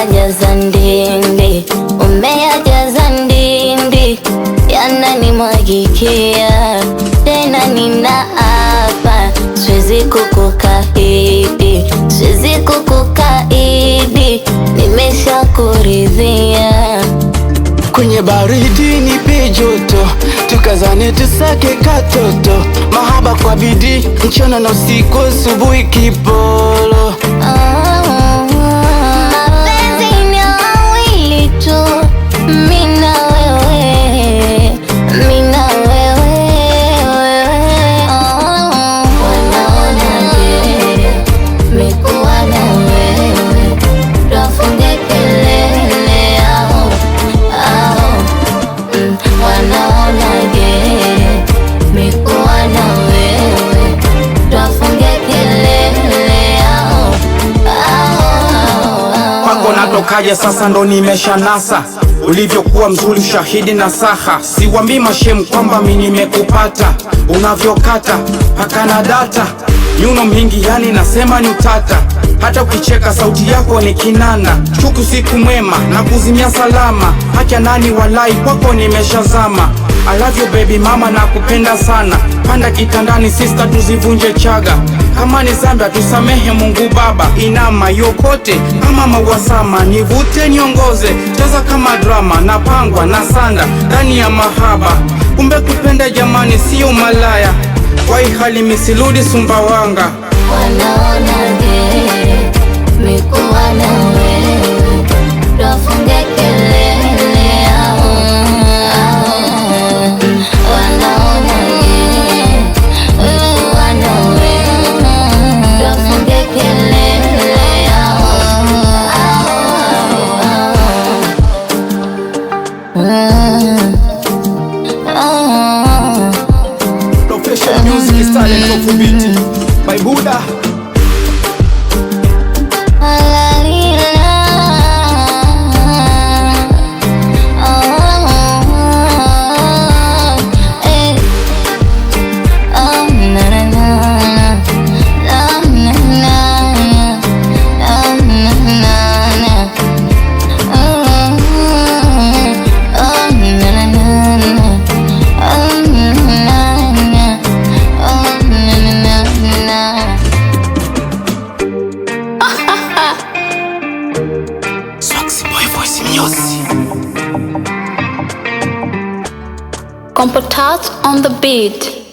umeyajaza ndindi, umeyajaza ndindi, yananimwagikia tena, ninaapa siwezi kukukaidi, siwezi kukukaidi, nimeshakuridhia. Kwenye baridi nipe joto, tukazane tusake katoto, mahaba kwa bidii, mchana na usiku, asubuhi kipolo. Mapenzi ni wawili tu, mimi na wewe, mimi na wewe, wanaonaje mikuwa na wewe, tuwafunge kelele ao, wanaonaje mikuwa na wewe, tuwafunge kelele ao. Kwako natokaje sasa ndo nimesha nasa, ulivyokuwa mzuri shahidi na saha. Siwambii mashem kwamba mi nimekupata, unavyokata paka na data, nyuno mingi yani nasema ni utata. Hata ukicheka sauti yako ni kinana, chuku siku mwema na kuzimia salama. Hacha nani walai kwako nimeshazama. I love you baby mama, nakupenda sana. Panda kitandani sister, tuzivunje chaga. Kama ni Zambia tusamehe Mungu Baba. Inama yokote kama mawasama, nivute niongoze, cheza kama drama, napangwa na sanda ndani ya mahaba. Kumbe kupenda jamani sio malaya, kwa hii hali misirudi Sumbawanga. Wanaonaje mikuwa na wewe, tuwafunge kelele ao, wanaonaje mikuwa na wewe, tuwafunge kelele ao. Professional music is talent of Fubiti by Buddha. Swaxy boy voice mnyosi. Compotat on the beat.